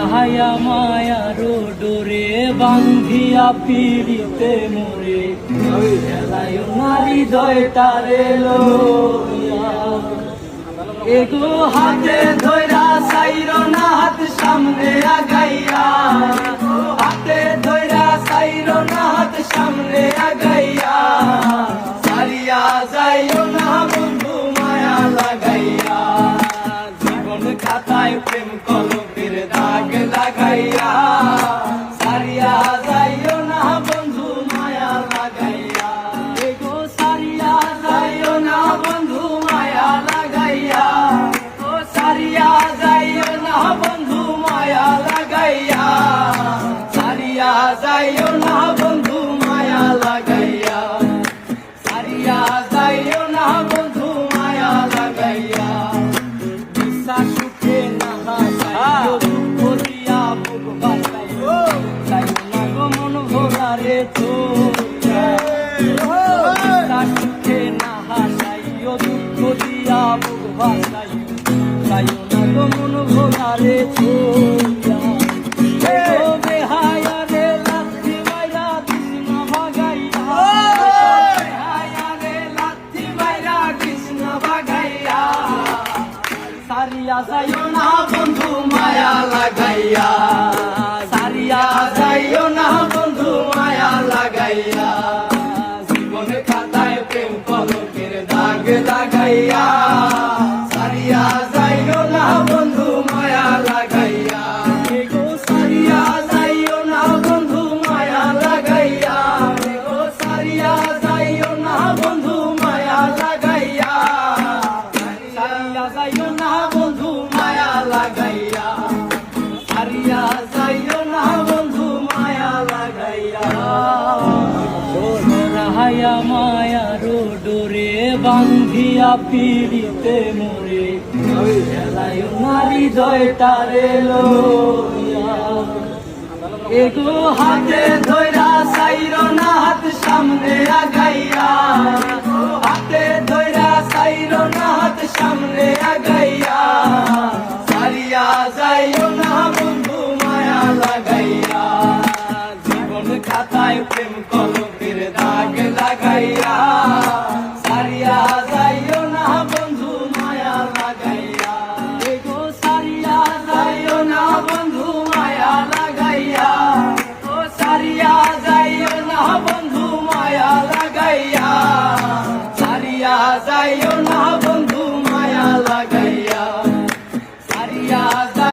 রাহায়া মায়ার ডোরে বান্ধিয়া পিড়িতে মোরে খেলায় নারী দয় তারে লইয়া এগো হাতে ধইরা সাইরো না হাত সামনে আগাইয়া হাতে ধইরা সাইরো না হাত সামনে আগাইয়া সারিয়া যাইও না বন্ধু মায়া লাগাইয়া জীবন খাতায় প্রেম কলমের দাগ লাগাইয়া সারিয়া যাইও না বন্ধু মায়া লাগাইয়া এগো সারিয়া যাইও না বন্ধু মায়া লাগাইয়া ও সারিয়া যাইও না বন্ধু মায়া লাগাইয়া সারিয়া যাইও না বন্ধু মায়া লাগাইয়া সারিয়া যাইও না বন্ধু মায়া লাগাইয়া বিশ্বাস সুখে না হাসাইও দুঃখ দিয়া বুক বাঁচাইও যাইও না গো মন ভোলারে তোরা বিশ্বাস সুখে না হাসাইও দুঃখ দিয়া বুক বাঁচাইও যাইও না গো মন ভোলারে তোরা ও বেহায়া রে লাথি মাইরা কৃষ্ণ ভাগাইয়া বেহায়া রে লাথি মাইরা কৃষ্ণ ভাগাইয়া সারিয়া যাইও না বন্ধু মায়া লাগাইয়া সারিয়া যাইও না বন্ধু মায়া লাগাইয়া জীবন খাতায় প্রেম কলমের দাগ লাগাইয়া সারিয়া যাইও না বন্ধু মায়া লাগাইয়া এগো সারিয়া যাইও না বন্ধু মায়া লাগাইয়া এগো সারিয়া যাইও না বন্ধু মায়া লাগাইয়া সারিয়া যাইও না বন্ধু মায়া লাগাইয়া সারিয়া যাইও না বন্ধু মায়া লাগাইয়া রাহায়া মায়ার ডোরে বান্ধিয়া পিড়িতে মোরে খেলায় নারী দয় তারে লইয়া এগো হাতে ধইরা সাইরো না হাত সামনে আগাইয়া হাতে ধইরা সাইরো না হাত সামনে আগাইয়া সারিয়া যাইও না বন্ধু মায়া লাগাইয়া জীবন খাতায় প্রেম কলমের দাগ